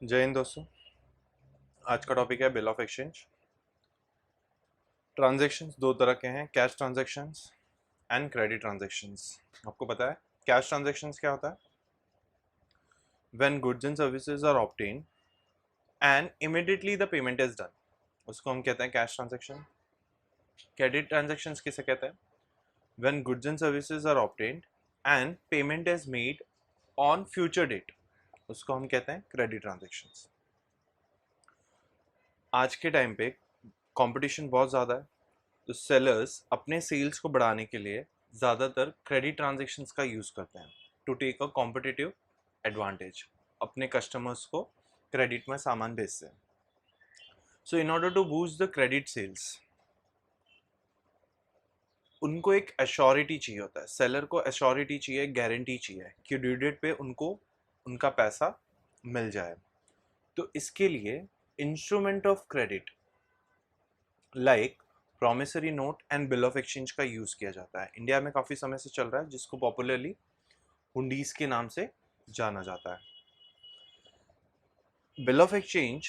जय हिंद दोस्तों। आज का टॉपिक है बिल ऑफ एक्सचेंज। ट्रांजैक्शंस दो तरह के हैं, cash transactions and credit transactions. आपको पता है कैश ट्रांजैक्शंस क्या होता है? When goods and services are obtained and immediately the payment is done, उसको हम कहते हैं कैश ट्रांजैक्शन। क्रेडिट ट्रांजैक्शंस किसे कहते हैं? When goods and services are obtained and payment is made on future date, उसको हम कहते हैं क्रेडिट ट्रांजैक्शंस। आज के टाइम पे कंपटीशन बहुत ज़्यादा है, तो सेलर्स अपने सेल्स को बढ़ाने के लिए ज़्यादातर क्रेडिट ट्रांजैक्शंस का यूज़ करते हैं to take a competitive advantage. अपने कस्टमर्स को क्रेडिट में सामान बेचते हैं। So in order to boost the credit sales, उनको एक एश्योरिटी चाहिए होता है। सेलर को एश्योरिटी चाहिए, गारंटी चाहिए कि ड्यू डेट पे उनको उनका पैसा मिल जाए। तो इसके लिए instrument of credit like promissory note and bill of exchange का यूज किया जाता है। इंडिया में काफी समय से चल रहा है, जिसको पॉपुलरली हुंडीज के नाम से जाना जाता है। Bill of exchange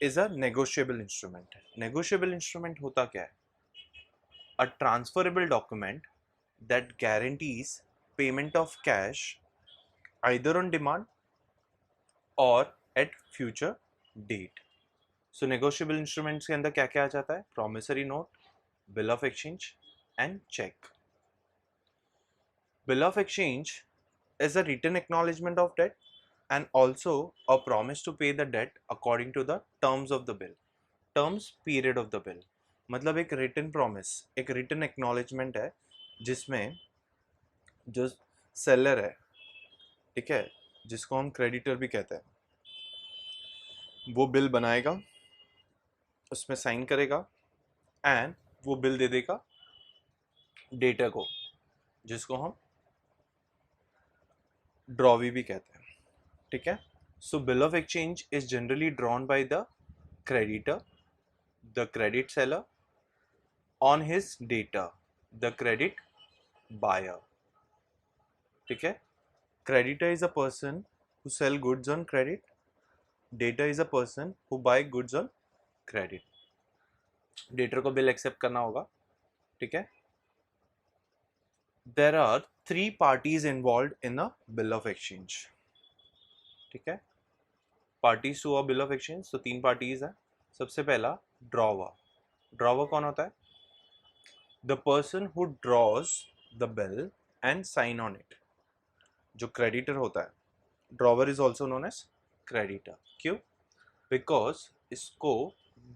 is a negotiable instrument. Negotiable instrument होता क्या है? A transferable document that guarantees payment of cash either on demand or at future date. सो नेगोशिएबल इंस्ट्रूमेंट्स के अंदर क्या क्या आ जाता है? Promissory note, bill of exchange and cheque. Bill of exchange is a written acknowledgement of debt and also a promise to pay the debt according to the terms of the bill, terms period of the bill। मतलब एक written promise, एक written acknowledgement है जिसमें जो seller है, ठीक है, जिसको हम क्रेडिटर भी कहते हैं, वो बिल बनाएगा, उसमें साइन करेगा एंड वो बिल दे देगा डेटर को, जिसको हम ड्रॉवी भी कहते हैं। ठीक है। सो bill of exchange is generally drawn by the creditor, the credit seller, on his data, the credit buyer। ठीक है। creditor is a person who sell goods on credit, data is a person who buy goods on credit। Debtor को bill accept करना होगा। ठीक है। There are 3 parties involved in a bill of exchange। ठीक है। Parties to a bill of exchange, तो 3 parties है। सबसे पहला ड्रॉवर। ड्रॉवर कौन होता है? The person who draws the bill and sign on it. जो क्रेडिटर होता है, drawer is also known as creditor. क्यों? बिकॉज इसको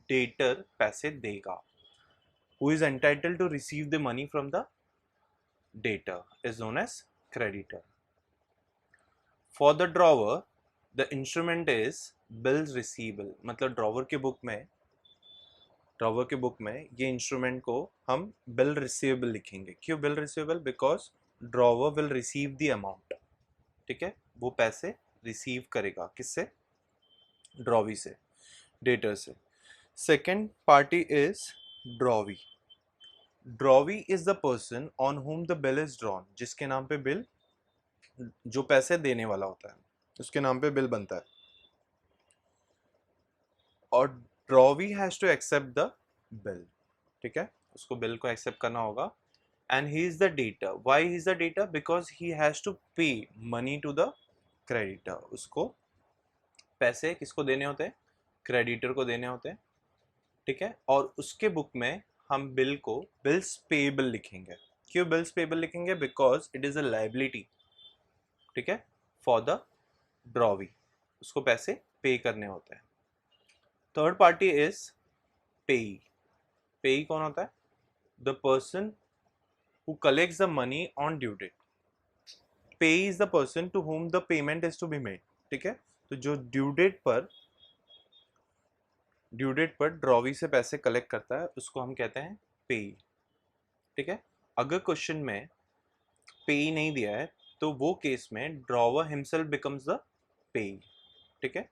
डेटर पैसे देगा। Who is entitled to receive the money from the debtor is known as creditor. For the drawer the instrument is bills receivable. मतलब drawer के book में ये instrument को हम बिल रिसीवेबल लिखेंगे। क्यों bill receivable? Because drawer will receive the amount. ठीक है। वो पैसे रिसीव करेगा किससे? ड्रॉवी से, डेटर से। Second party is drawee. Drawee is the person on whom the bill is drawn. जिसके नाम पे बिल, जो पैसे देने वाला होता है उसके नाम पे बिल बनता है। और drawee has to accept the bill. ठीक है। उसको बिल को एक्सेप्ट करना होगा। And he is the debtor. Why he is the debtor? Because he has to pay money to the creditor. उसको पैसे किसको देने होते हैं? क्रेडिटर को देने होते हैं। ठीक है। और उसके बुक में हम बिल को बिल्स पेएबल लिखेंगे। क्यों बिल्स पेएबल लिखेंगे? Because it is a liability. ठीक है। फॉर द ड्रॉवी, उसको पैसे पे करने होते हैं। थर्ड पार्टी इज पेई। पेई कौन होता है? The person who collects the money on due date. Payee is the person to whom the payment is to be made. ठीक है। तो जो ड्यू डेट पर ड्रॉवी से पैसे कलेक्ट करता है उसको हम कहते हैं पेई। ठीक है। अगर क्वेश्चन में पेई नहीं दिया है तो वो केस में ड्रॉवर हिमसेल्फ बिकम्स द पेई। ठीक है।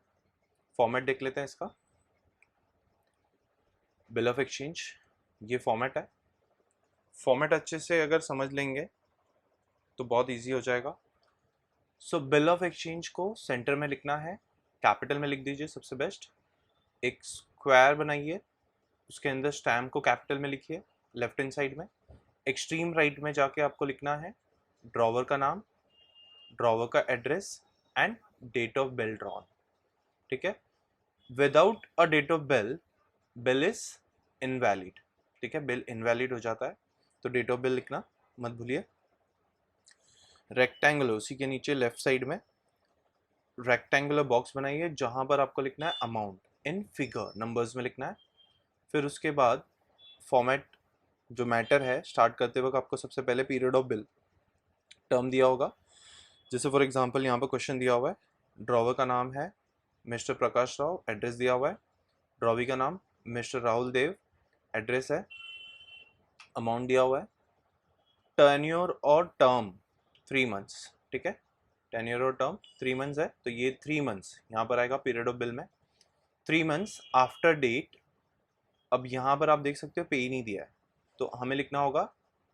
फॉर्मेट देख लेते हैं इसका। बिल ऑफ एक्सचेंज, ये फॉर्मेट है। फॉर्मेट अच्छे से अगर समझ लेंगे तो बहुत इजी हो जाएगा। सो बिल ऑफ एक्सचेंज को सेंटर में लिखना है कैपिटल में लिख दीजिए सबसे बेस्ट। एक स्क्वायर बनाइए, उसके अंदर स्टैम्प को कैपिटल में लिखिए लेफ्ट हैंड साइड में। एक्सट्रीम राइट में जाके आपको लिखना है ड्रॉवर का नाम, ड्रॉवर का address and date of bill drawn, ठीक है। Without a date of bill, bill is invalid, ठीक है, बिल इनवैलिड हो जाता है, तो डेट ऑफ बिल लिखना मत भूलिए। रेक्टेंगुलर, उसी के नीचे लेफ्ट साइड में रेक्टेंगुलर बॉक्स बनाइए जहां पर आपको लिखना है अमाउंट इन फिगर, नंबर्स में लिखना है। फिर उसके बाद फॉर्मेट जो मैटर है, स्टार्ट करते वक्त आपको सबसे पहले पीरियड ऑफ बिल टर्म दिया होगा। जैसे फॉर एग्जांपल यहाँ पर क्वेश्चन दिया हुआ है, ड्रॉवर का नाम है मिस्टर प्रकाश राव, एड्रेस दिया हुआ है। ड्रॉवी का नाम मिस्टर राहुल देव, एड्रेस है, अमाउंट दिया हुआ है। टर्न्योर और टर्म 3 मंथ्स, ठीक है, टेन्योर और टर्म 3 मंथ्स है, तो ये 3 मंथ्स यहाँ पर आएगा पीरियड ऑफ बिल में। 3 मंथ्स आफ्टर डेट, अब यहाँ पर आप देख सकते हो पे नहीं दिया है, तो हमें लिखना होगा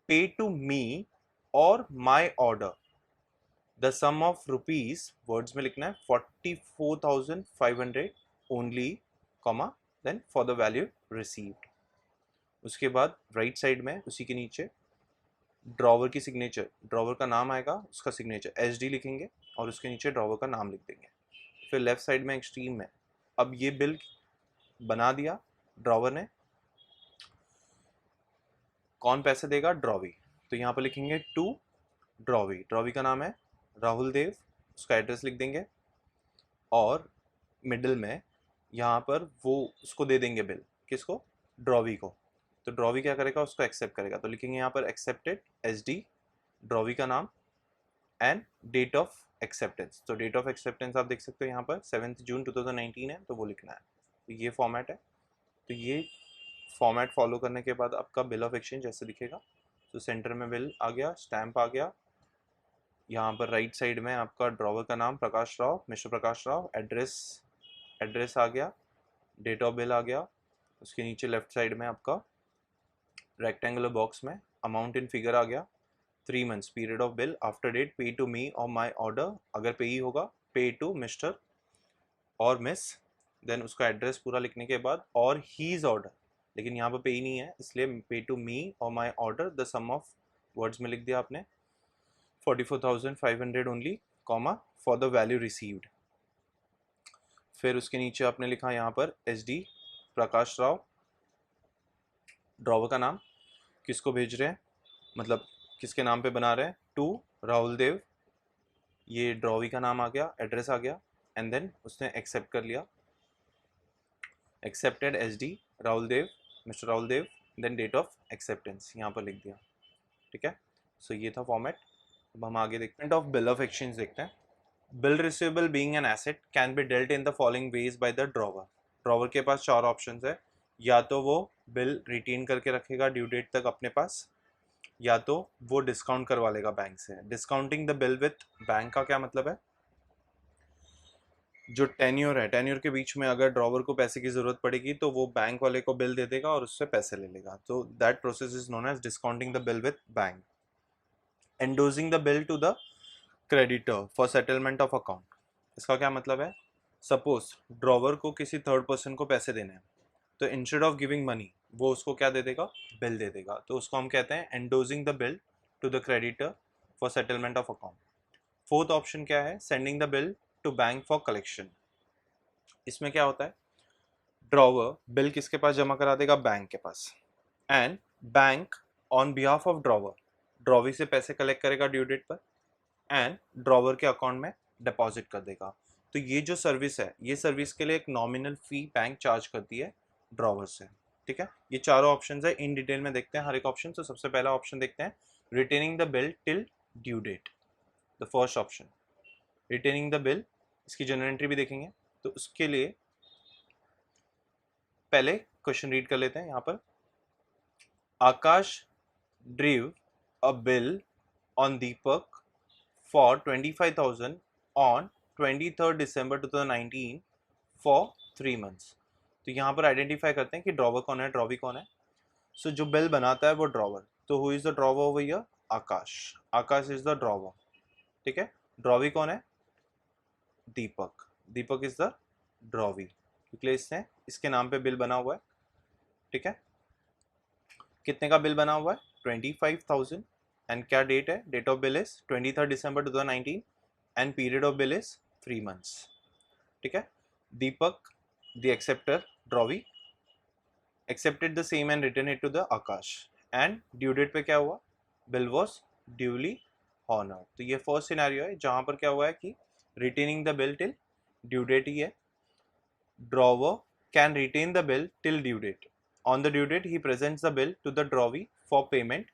pay to me or my order the sum of rupees, words में लिखना है 44,500 only, comma then for the value received. उसके बाद राइट साइड में उसी के नीचे ड्रॉवर की सिग्नेचर, ड्रॉवर का नाम आएगा, उसका सिग्नेचर SD लिखेंगे और उसके नीचे ड्रॉवर का नाम लिख देंगे। फिर लेफ्ट साइड में एक्सट्रीम में, अब ये बिल बना दिया ड्रॉवर ने, कौन पैसे देगा, ड्रॉवी, तो यहाँ पर लिखेंगे टू ड्रॉवी, ड्रॉवी का नाम है राहुल देव, उसका एड्रेस लिख देंगे और मिडिल में यहाँ पर वो उसको दे देंगे बिल, किसको, ड्रॉवी को। तो ड्रॉवी क्या करेगा, उसको एक्सेप्ट करेगा, तो लिखेंगे यहाँ पर एक्सेप्टेड SD, ड्रॉवी का नाम एंड डेट ऑफ एक्सेप्टेंस। तो डेट ऑफ एक्सेप्टेंस आप देख सकते हो यहाँ पर 7 जून 2019 है, तो वो लिखना है। तो ये फॉर्मेट है, तो ये फॉर्मेट फॉलो करने के बाद आपका बिल ऑफ एक्सचेंज ऐसे दिखेगा। तो सेंटर में बिल आ गया, स्टैम्प आ गया, यहाँ पर राइट साइड में आपका ड्रॉवर का नाम प्रकाश राव, मिस्टर प्रकाश राव, एड्रेस आ गया, डेट ऑफ बिल आ गया, उसके नीचे लेफ्ट साइड में आपका रेक्टेंगुलर बॉक्स में अमाउंट इन फिगर आ गया। 3 months period of bill after date pay to me or my order, अगर पे ही होगा pay to mister or miss, then उसका एड्रेस पूरा लिखने के बाद और हीज ऑर्डर, लेकिन यहाँ पर पे ही नहीं है इसलिए पे to me or my order the sum of, words में लिख दिया आपने 44,500 only, comma for the value received. फिर उसके नीचे आपने लिखा यहाँ पर SD प्रकाश राव, ड्रॉवर का नाम, किसको भेज रहे हैं, मतलब किसके नाम पे बना रहे हैं, टू राहुल देव, ये ड्रॉवी का नाम आ गया, एड्रेस आ गया, एंड देन उसने एक्सेप्ट कर लिया, accepted SD Rahul Dev, mister Rahul Dev, then date of acceptance यहाँ पर लिख दिया, ठीक है। सो ये था फॉर्मेट। अब हम आगे देखते हैं ऑफ बिल ऑफ एक्सचेंज देखते हैं। Bill receivable being an asset can be dealt in the following veg bye the drawer. Drawer के पास 4 ऑप्शंस है, या तो वो बिल रिटेन करके रखेगा ड्यू डेट तक अपने पास, या तो वो डिस्काउंट करवा लेगा बैंक से। Discounting the bill with bank का क्या मतलब है, जो टेन्योर है, टेन्योर के बीच में अगर ड्रॉवर को पैसे की जरूरत पड़ेगी तो वो बैंक वाले को बिल दे देगा और उससे पैसे ले लेगा, तो that process is known as discounting the bill with bank. Endorsing the bill to the creditor for settlement of account, इसका क्या मतलब है, सपोज ड्रॉवर को किसी थर्ड पर्सन को पैसे देने हैं, तो इंस्टेड ऑफ गिविंग मनी वो उसको क्या दे देगा, बिल दे देगा, तो उसको हम कहते हैं endorsing the bill to the creditor for settlement of account. Fourth option क्या है, sending the bill to bank for collection. इसमें क्या होता है, ड्रॉवर बिल किसके पास जमा करा देगा, बैंक के पास, and bank on behalf of drawer, drawee से पैसे कलेक्ट करेगा ड्यू डेट पर एंड ड्रॉवर के अकाउंट में डिपॉजिट कर देगा। तो ये जो सर्विस है, ये सर्विस के लिए एक नॉमिनल फी बैंक चार्ज करती है ड्रॉवर से, ठीक है। ये चारों ऑप्शंस है, इन डिटेल में देखते हैं हर एक ऑप्शन। तो सबसे पहला ऑप्शन देखते हैं, retaining the bill till due date, the first option retaining the bill, इसकी जनरल एंट्री भी देखेंगे। तो उसके लिए पहले क्वेश्चन रीड कर लेते हैं यहाँ पर। Akash drew a bill on Deepak for 25,000 on 23rd December 2019 for 3 months. तो यहाँ पर आइडेंटिफाई करते हैं कि ड्रॉवर कौन है, ड्रॉवी कौन है। सो जो बिल बनाता है वो ड्रॉवर, तो who is the drawer over here, Akash, Akash is the drawer, ठीक है। ड्रॉवी कौन है, दीपक, दीपक इज द ड्रॉवी, क्योंकि इसने इसके नाम पे बिल बना हुआ है, ठीक है। कितने का बिल बना हुआ है? 25,000। एंड क्या डेट है? Date of bill is 23 December 2019 and period of bill is 3 months, ठीक है। Deepak the acceptor drawee accepted the same and returned it to the Akash, and due date पे क्या हुआ? Bill was duly honored। तो ये first scenario है जहां पर क्या हुआ है कि retaining the bill till due date ही है। Drawer can retain the bill till due date। On the due date he presents the bill to the drawee for payment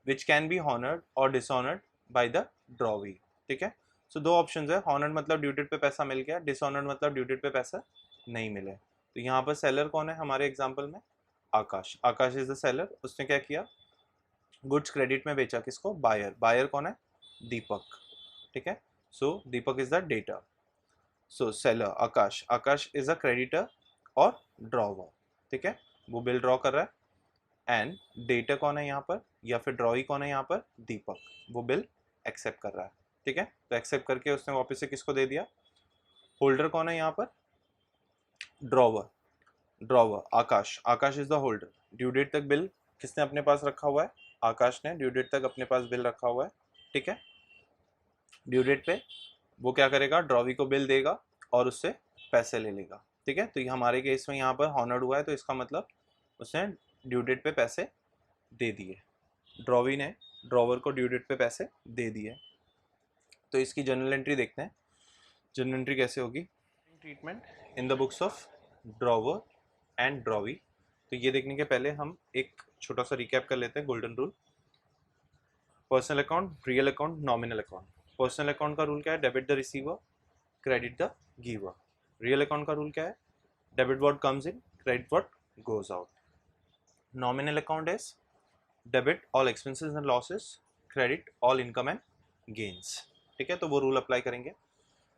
which can be honored or dishonored by the drawee, ठीक है। सो दो options है, honored मतलब due date पे पैसा मिल गया, dishonored मतलब due date पे पैसा नहीं मिले। तो यहाँ पर सेलर कौन है हमारे एग्जाम्पल में? आकाश। Akash is the seller. उसने क्या किया? गुड्स क्रेडिट में बेचा। किसको? बायर। बायर कौन है? दीपक, ठीक है। So Deepak is the debtor. So seller Akash, Akash is a creditor और ड्रॉवर, ठीक है। वो बिल ड्रॉ कर रहा है। एंड डेटर कौन है यहाँ पर, या फिर ड्रॉई कौन है यहाँ पर? दीपक। वो बिल एक्सेप्ट कर रहा है, ठीक है। तो एक्सेप्ट करके उसने वापस से किसको दे दिया? होल्डर कौन है यहाँ पर? Drawer. Drawer Akash. Akash is the holder. Due date तक बिल किसने अपने पास रखा हुआ है? आकाश ने ड्यू डेट तक अपने पास बिल रखा हुआ है, ठीक है। ड्यू डेट पे वो क्या करेगा? ड्रॉवी को बिल देगा और उससे पैसे ले लेगा, ठीक है। तो ये हमारे केस में यहाँ पर हॉनर्ड हुआ है, तो इसका मतलब उसने ड्यू डेट पे पैसे दे दिए। ड्रॉवी ने ड्रॉवर को ड्यू डेट पे पैसे दे दिए। तो इसकी जर्नल एंट्री देखते हैं। जर्नल एंट्री कैसे होगी? Treatment in the books of drawer and drawee. तो ये देखने के पहले हम एक छोटा सा रिकैप कर लेते हैं golden rule. Personal account, real account, nominal account. Personal account का रूल क्या है? Debit the receiver, credit the giver. Real account का रूल क्या है? Debit what comes in, credit what goes out. Nominal account is debit all expenses and losses, credit all income and gains, ठीक है। तो वो rule apply करेंगे।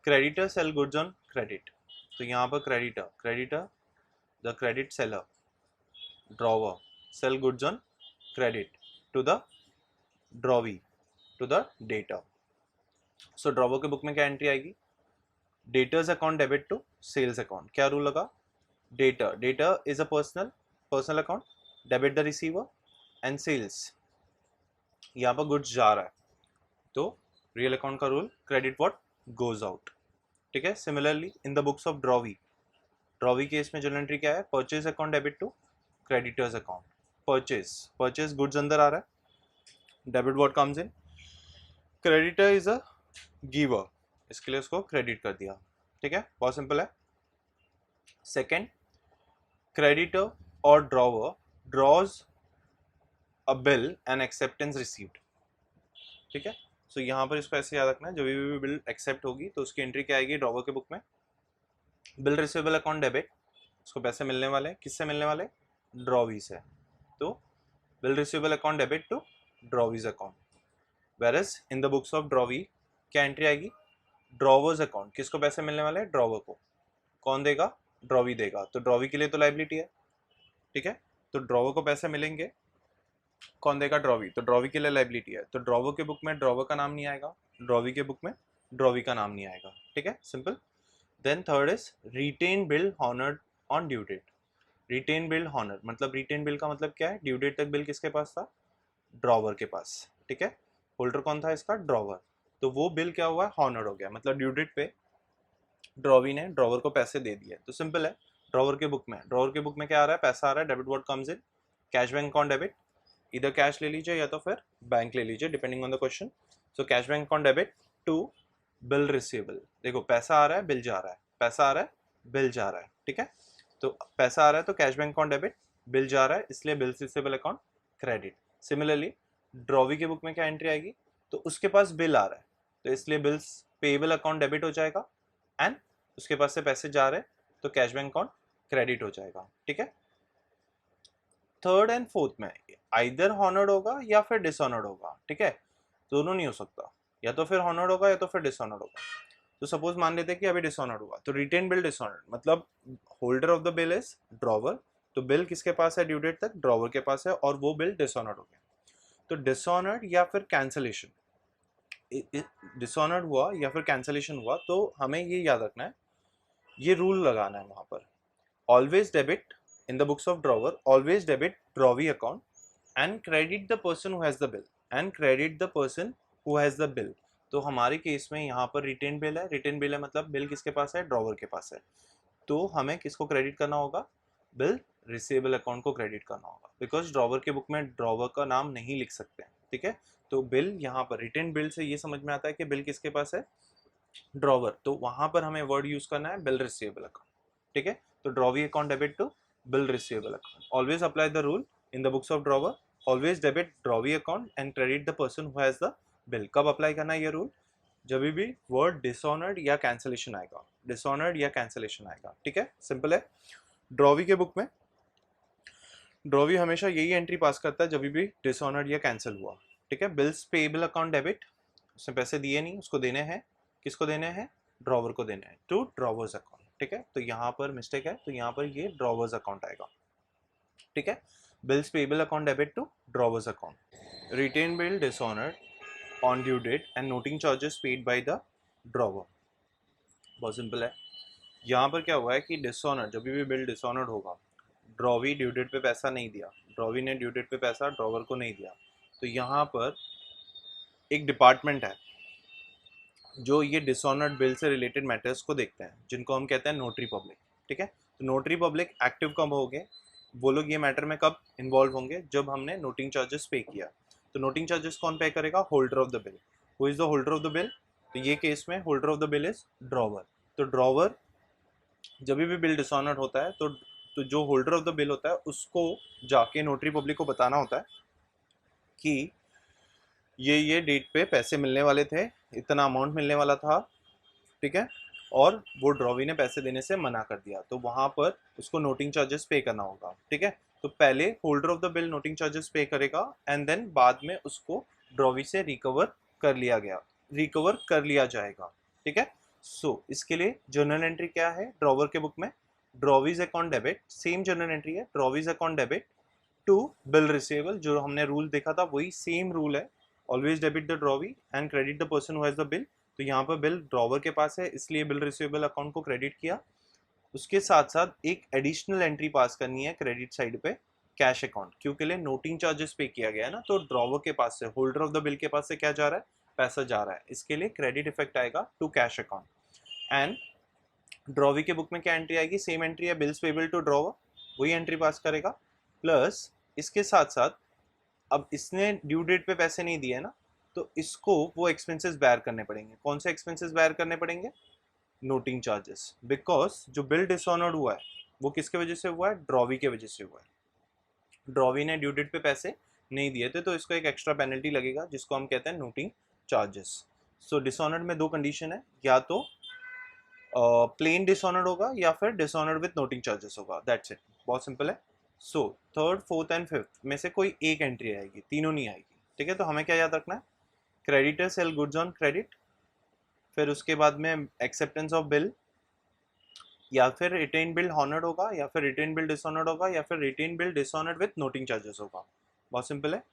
Creditor sell goods on credit. तो यहाँ पर creditor, creditor the credit seller, drawer sell goods on credit to the drawee to the debtor। so drawer के book में क्या एंट्री आएगी? Debtors account debit to sales account. क्या rule लगा? Debtor, debtor is a personal account, debit the receiver and sales, यहाँ पर goods जा रहा है तो रियल अकाउंट का rule credit what goes out, ठीक है। Similarly in the books of drawee, drawee case में जर्नल एंट्री क्या है? Purchase account debit to creditors account. Purchase, purchase goods अंदर आ रहा है, debit what comes in, creditor is a giver, इसके लिए उसको क्रेडिट कर दिया, ठीक है। बहुत सिंपल है। सेकंड, क्रेडिटर और drawer draws a bill and acceptance received, ठीक है। सो यहाँ पर इसको ऐसे याद रखना है, जब भी बिल एक्सेप्ट होगी तो उसकी एंट्री क्या आएगी ड्रॉवर के बुक में? बिल रिसीवेबल अकाउंट डेबिट, उसको पैसे मिलने वाले, किससे मिलने वाले? ड्रॉवी से। तो bill receivable account debit to drawees account. Versus in the books of drawee क्या एंट्री आएगी? Drawers account. किसको पैसे मिलने वाले हैं? ड्रॉवर को। कौन देगा? ड्रॉवी देगा। तो ड्रॉवी के लिए तो लाइबिलिटी है, ठीक है। तो ड्रॉवर को पैसे मिलेंगे, कौन देगा? ड्रॉवी। तो ड्रॉवी के लिए लाइबिलिटी है, तो ड्रॉवर के बुक में ड्रॉवर का नाम नहीं आएगा, ड्रॉवी के बुक में ड्रॉवी का नाम नहीं आएगा, ठीक है। Simple. Then third is retain bill honoured on due date. Retain bill honour मतलब, रिटेन बिल का मतलब क्या है? ड्यू डेट तक बिल किसके पास था? ड्रॉवर के पास, ठीक है। होल्डर कौन था इसका? ड्रॉवर। तो वो बिल क्या हुआ? हॉनर्ड हो गया, मतलब ड्यू डेट पे ड्रॉवी ने ड्रॉवर को पैसे दे दिए। तो सिंपल है, ड्रॉवर के बुक में, ड्रॉवर के बुक में क्या आ रहा है? पैसा आ रहा है, debit what comes in, cash bank account debit, इधर कैश ले लीजिए या तो फिर बैंक ले लीजिए depending on the question. So cash bank account debit to bill receivable. देखो पैसा आ रहा है, बिल जा रहा है, पैसा आ रहा है, बिल जा रहा है, ठीक है। तो पैसा आ रहा है तो cash bank account debit, bill जा रहा है इसलिए bill receivable account credit. Similarly drawee की बुक में क्या एंट्री आएगी? तो उसके पास बिल आ रहा है तो इसलिए बिल्स पेएबल अकाउंट डेबिट हो जाएगा, एंड उसके पास से पैसे जा रहे हैं तो कैश बैंक अकाउंट क्रेडिट हो जाएगा, ठीक है। थर्ड एंड फोर्थ में आइदर हॉनर्ड होगा या फिर डिसऑनर्ड होगा, ठीक है। दोनों नहीं हो सकता, या तो फिर हॉनर्ड होगा या तो फिर डिसऑनर्ड होगा। तो सपोज मान लेते हैं कि अभी डिसऑनर्ड हुआ, तो रिटेन बिल डिसऑनर्ड मतलब holder of the bill is drawer, तो बिल किसके पास है ड्यू डेट तक? ड्रॉवर के पास है, और वो बिल डिसऑनर्ड हो गया। तो डिसऑनर्ड या फिर कैंसलेशन, डिसऑनर्ड हुआ या फिर कैंसलेशन हुआ, तो हमें ये याद रखना है ये रूल लगाना है वहां पर, always debit in the books of drawer, always debit drawee account and credit the person who has the bill, and credit the person who has the bill. तो हमारे केस में यहाँ पर रिटेन बिल है, रिटेन बिल है मतलब bill किसके पास है, ड्रॉवर के पास है, तो हमें किसको क्रेडिट करना होगा, बिल रिसीवेबल अकाउंट को क्रेडिट करना होगा, बिकॉज ड्रॉवर के बुक में ड्रॉवर का नाम नहीं लिख सकते हैं, ठीक है। तो बिल यहाँ पर रिटेन बिल से ये समझ में आता है कि बिल किसके पास है, ड्रॉवर, तो वहां पर हमें वर्ड यूज करना है बिल रिसीवेबल अकाउंट, ठीक है। तो drawee account debit to bill receivable account, always apply the rule in the books of drawer, always debit drawee account and credit the person who has the bill. कब apply करना है ये rule, जब भी word dishonoured या cancellation आएगा, dishonoured या cancellation आएगा, ठीक है, सिंपल है। ड्रॉवी के बुक में ड्रॉवी हमेशा यही एंट्री पास करता है जब भी डिसऑनर्ड या कैंसिल हुआ, ठीक है। बिल्स पेएबल अकाउंट डेबिट, उसने पैसे दिए नहीं, उसको देने हैं, किसको देने हैं, ड्रॉवर को देने हैं, टू ड्रॉवर्स अकाउंट, ठीक है। तो यहाँ पर मिस्टेक है, तो यहाँ पर ये ड्रॉवर्स अकाउंट आएगा, ठीक है। Bills payable account debit to drawers account, retain bill dishonoured on due date and noting charges paid by the drawer. बहुत सिंपल है। यहाँ पर क्या हुआ है कि डिसऑनर्ड, जब भी बिल डिसऑनर्ड होगा, ड्रॉवी ड्यू डेट पे पैसा नहीं दिया, ड्रॉवी ने ड्यू डेट पे पैसा ड्रॉवर को नहीं दिया, तो यहाँ पर एक डिपार्टमेंट है जो ये डिसऑनर्ड बिल से रिलेटेड मैटर्स को देखते हैं, जिनको हम कहते हैं नोटरी पब्लिक, ठीक है। तो नोटरी पब्लिक एक्टिव कब होंगे, वो लोग ये मैटर में कब इन्वॉल्व होंगे, जब हमने नोटिंग चार्जेस पे किया। तो नोटिंग चार्जेस कौन पे करेगा, holder of the bill. Who is the holder of the bill, तो ये केस में holder of the bill is drawer. तो ड्रॉवर जब भी बिल डिसऑनर्ड होता है तो जो होल्डर ऑफ द बिल होता है उसको जाके नोटरी पब्लिक को बताना होता है कि ये डेट पे पैसे मिलने वाले थे, इतना अमाउंट मिलने वाला था, ठीक है, और वो ड्रॉवी ने पैसे देने से मना कर दिया, तो वहां पर उसको नोटिंग चार्जेस पे करना होगा, ठीक है। तो पहले holder of the bill noting charges पे करेगा एंड देन बाद में उसको ड्रॉवी से रिकवर कर लिया जाएगा, ठीक है। सो इसके लिए जर्नल एंट्री क्या है ड्रॉवर के बुक में, drawee's account debit, same journal entry है, drawee's account debit to bill receivable, जो हमने रूल देखा था वही सेम रूल है, always debit the drawee and credit the person who has the bill. तो यहाँ पर बिल ड्रॉवर के पास है इसलिए बिल रिसीवेबल अकाउंट को क्रेडिट किया। उसके साथ साथ एक एडिशनल एंट्री पास करनी है क्रेडिट साइड पे, कैश अकाउंट, क्योंकि लिए नोटिंग चार्जेस पे किया गया है ना, तो ड्रॉवर के पास से, होल्डर ऑफ द बिल के पास से क्या जा रहा है, पैसा जा रहा है, इसके लिए क्रेडिट इफेक्ट आएगा to cash account. And drawee के बुक में क्या एंट्री आएगी, सेम एंट्री है, बिल्स पेबल टू ड्रॉवर, वही एंट्री पास करेगा। प्लस इसके साथ साथ अब इसने ड्यू डेट पे पैसे नहीं दिए ना, तो इसको वो एक्सपेंसेस बेयर करने पड़ेंगे। कौन से एक्सपेंसेस बेयर करने पड़ेंगे, नोटिंग चार्जेस, बिकॉज जो बिल डिसऑनर्ड हुआ है वो किसके वजह से हुआ है, ड्रॉवी के वजह से हुआ है। ड्रॉवी ने ड्यू डेट पे पैसे नहीं दिए थे, तो इसको एक एक्स्ट्रा पेनल्टी लगेगा जिसको हम कहते हैं नोटिंग चार्जेस। सो डिसऑनर्ड में दो कंडीशन है, या तो प्लेन डिसऑनर्ड होगा या फिर डिसऑनर्ड विद नोटिंग चार्जेस होगा, दैट्स इट, बहुत सिंपल है। So third fourth and fifth में से कोई एक एंट्री आएगी, तीनों नहीं आएगी, ठीक है। तो हमें क्या याद रखना है, creditor sell goods on credit, फिर उसके बाद में एक्सेप्टेंस ऑफ बिल, या फिर रिटेन बिल हॉनर्ड होगा, या फिर रिटेन बिल डिसऑनर्ड होगा, या फिर retain bill dishonoured with noting charges होगा, बहुत सिंपल है।